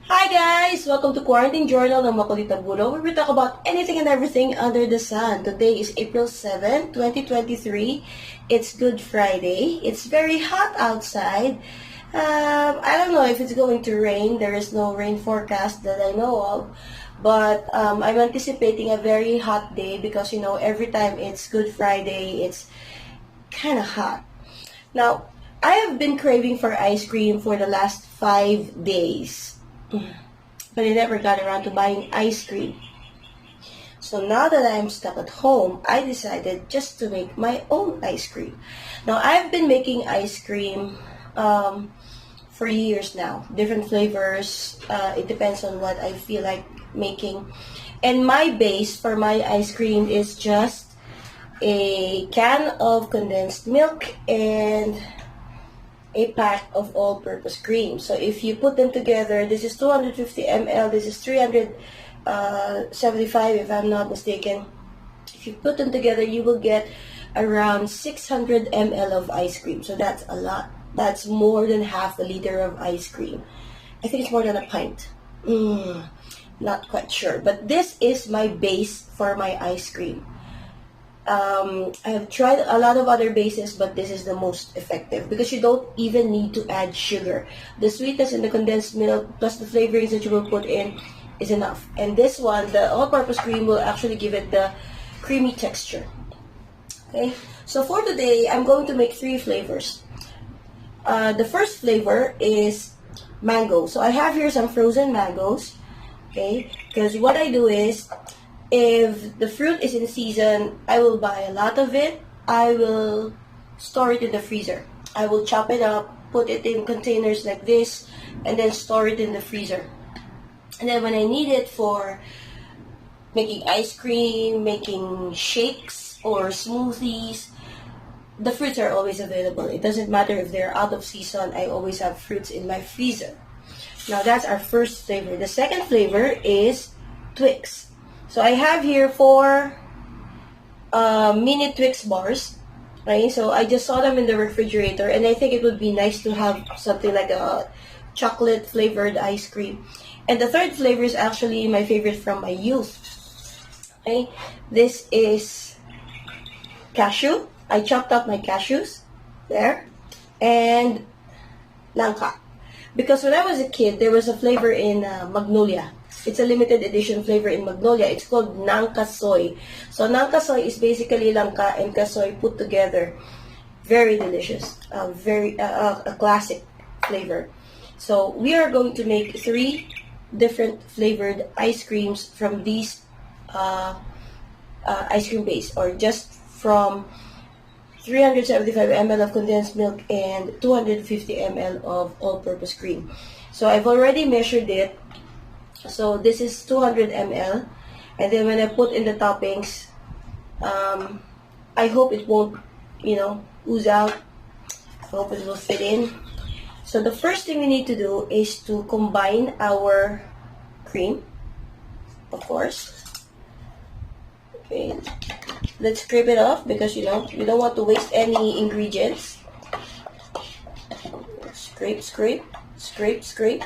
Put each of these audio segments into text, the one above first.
Hi guys! Welcome to Quarantine Journal ng Makulita Bulo, where we talk about anything and everything under the sun. Today is April 7, 2023. It's Good Friday. It's very hot outside. I don't know if it's going to rain. There is no rain forecast that I know of. But I'm anticipating a very hot day because, every time it's Good Friday, it's kind of hot. Now, I have been craving for ice cream for the last 5 days. But I never got around to buying ice cream. So now that I'm stuck at home, I decided just to make my own ice cream. Now, I've been making ice cream for years now. Different flavors. It depends on what I feel like making. And my base for my ice cream is just a can of condensed milk and a pack of all-purpose cream. So if you put them together, this is 250 ml, this is 375 if I'm not mistaken. If you put them together, you will get around 600 ml of ice cream. So that's a lot. That's more than half a liter of ice cream. I think it's more than a pint. Not quite sure. But this is my base for my ice cream. I have tried a lot of other bases, but this is the most effective because you don't even need to add sugar. The sweetness in the condensed milk plus the flavorings that you will put in is enough. And this one, the all-purpose cream, will actually give it the creamy texture. Okay, so for today, I'm going to make 3 flavors. The first flavor is mango. So I have here some frozen mangoes. Okay, because what I do is, if the fruit is in season, I will buy a lot of it. I will store it in the freezer. I will chop it up, put it in containers like this, and then store it in the freezer. And then when I need it for making ice cream, making shakes or smoothies, the fruits are always available. It doesn't matter if they're out of season, I always have fruits in my freezer. Now that's our first flavor. The second flavor is Twix. So I have here 4 mini Twix bars, right? So I just saw them in the refrigerator, and I think it would be nice to have something like a chocolate flavored ice cream. And the third flavor is actually my favorite from my youth. Okay, this is cashew. I chopped up my cashews there, and langka. Because when I was a kid, there was a flavor in Magnolia. It's a limited edition flavor in Magnolia. It's called Nangka Soy. So Nangka Soy is basically langka and kasoy put together. Very delicious. A classic flavor. So we are going to make 3 different flavored ice creams from these ice cream base, or just from 375 ml of condensed milk and 250 ml of all-purpose cream. So I've already measured it. So this is 200 ml, and then when I put in the toppings, I hope it won't, ooze out. I hope it will fit in. So the first thing we need to do is to combine our cream, of course. Okay, let's scrape it off because we don't want to waste any ingredients. Scrape, scrape, scrape, scrape.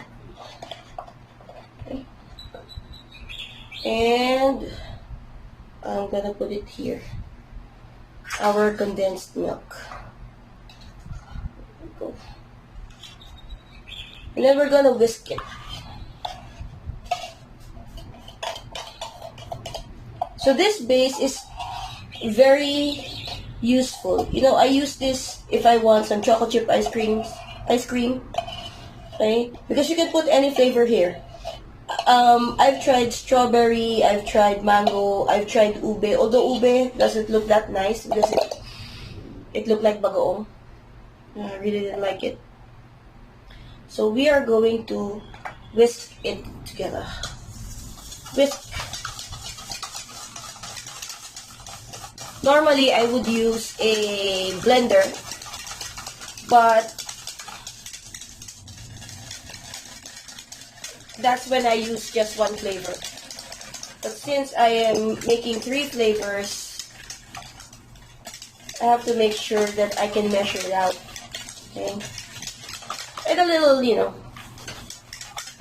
And I'm gonna put it here, our condensed milk. Go. And then we're gonna whisk it. So this base is very useful. I use this if I want some chocolate chip ice cream, right? Because you can put any flavor here. I've tried strawberry, I've tried mango, I've tried ube. Although ube doesn't look that nice because it looked like bagoong. I really didn't like it. So we are going to whisk it together. Whisk. Normally I would use a blender, but that's when I use just 1 flavor. But since I am making 3 flavors, I have to make sure that I can measure it out. Okay? And a little,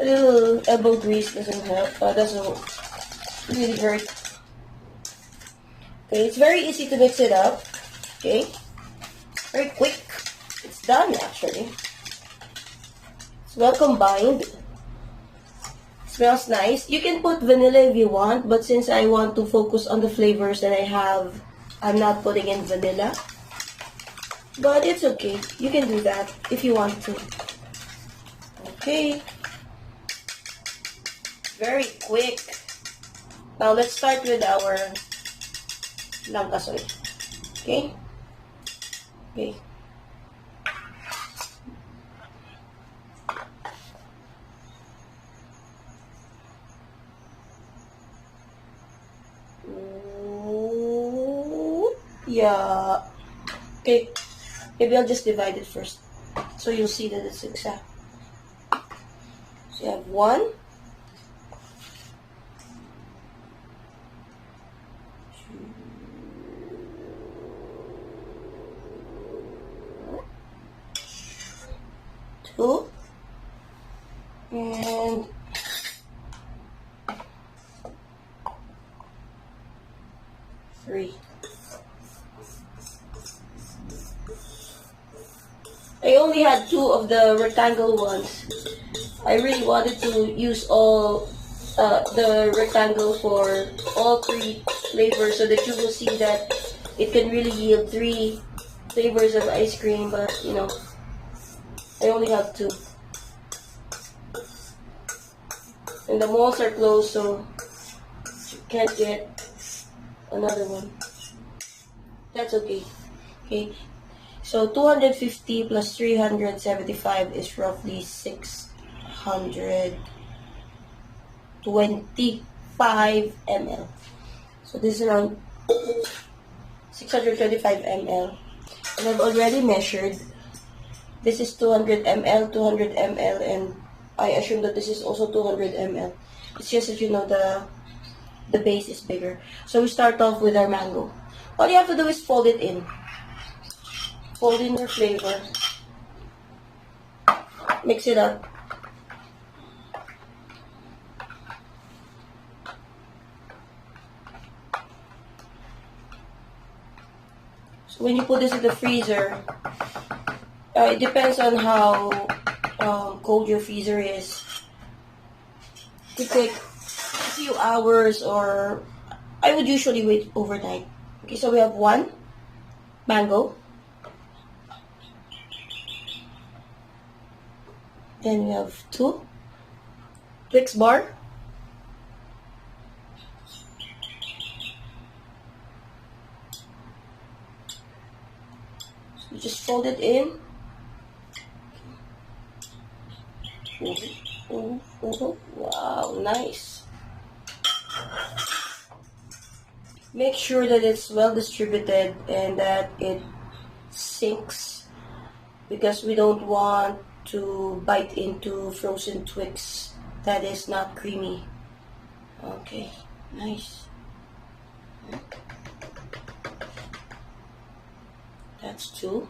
A little elbow grease doesn't help. Doesn't really hurt. Okay, it's very easy to mix it up. Okay, very quick. It's done actually. It's well combined. Smells nice. You can put vanilla if you want, but since I want to focus on the flavors that I have, I'm not putting in vanilla. But it's okay. You can do that if you want to. Okay. Very quick. Now let's start with our langka soy. Okay? Okay. Yeah. Okay. Maybe I'll just divide it first, so you'll see that it's exact. So you have 1, 2, and 3. I only had 2 of the rectangle ones. I really wanted to use all the rectangle for all 3 flavors so that you will see that it can really yield 3 flavors of ice cream, but you know, I only have 2. And the malls are closed, so you can't get another one. That's okay. Okay. So 250 plus 375 is roughly 625 ml. So this is around 625 ml. And I've already measured. This is 200 ml, 200 ml, and I assume that this is also 200 ml. It's just that you know the base is bigger. So we start off with our mango. All you have to do is fold it in. Fold in your flavor. Mix it up. So when you put this in the freezer, it depends on how cold your freezer is. It could take a few hours, or I would usually wait overnight. Okay, so we have 1 mango. Then we have 2 Twix bar. So you just fold it in. Wow, nice. Make sure that it's well distributed and that it sinks, because we don't want to bite into frozen Twix that is not creamy. Okay, nice. That's 2.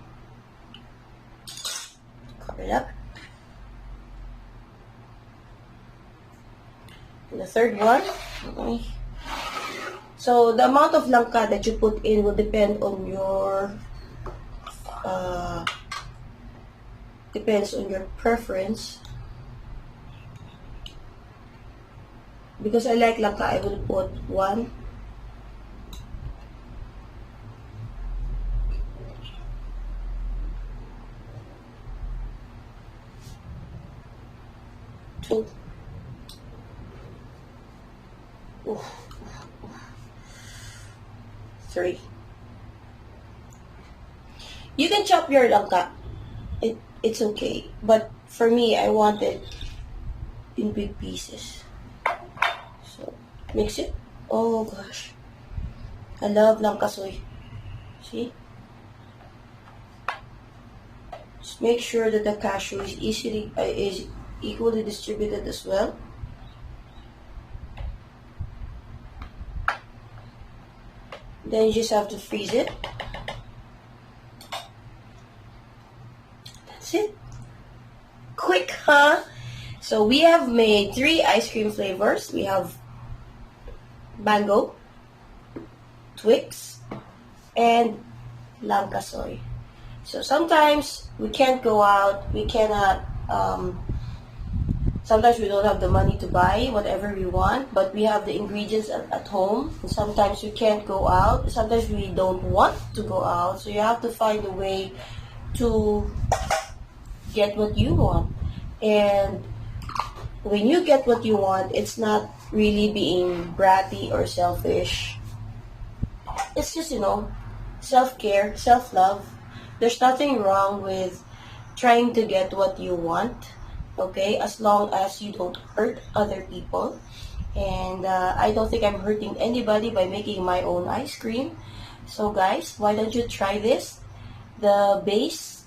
Cover it up. And the third one. Okay. So the amount of langka that you put in will depend on your depends on your preference. Because I like langka, I will put 1. Two. 3. You can chop your langka. It's okay. But for me, I want it in big pieces. So, mix it. Oh gosh. I love langka soy. See? Just make sure that the cashew is equally distributed as well. Then you just have to freeze it. That's it. Quick, huh? So we have made 3 ice cream flavors. We have mango, Twix, and Langka soy. So sometimes we can't go out, we cannot, sometimes we don't have the money to buy whatever we want, but we have the ingredients at home. And sometimes we can't go out, sometimes we don't want to go out, so you have to find a way to get what you want. And when you get what you want, it's not really being bratty or selfish. It's just, self-care, self-love. There's nothing wrong with trying to get what you want, okay, as long as you don't hurt other people. And I don't think I'm hurting anybody by making my own ice cream. So guys, why don't you try this? The base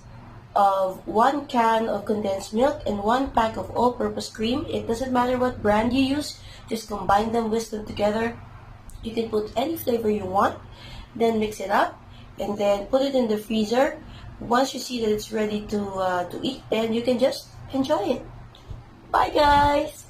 of 1 can of condensed milk and 1 pack of all-purpose cream. It doesn't matter what brand you use, just combine them, whisk them together. You can put any flavor you want, then mix it up, and then put it in the freezer. Once you see that it's ready to eat, then you can just enjoy it. Bye guys!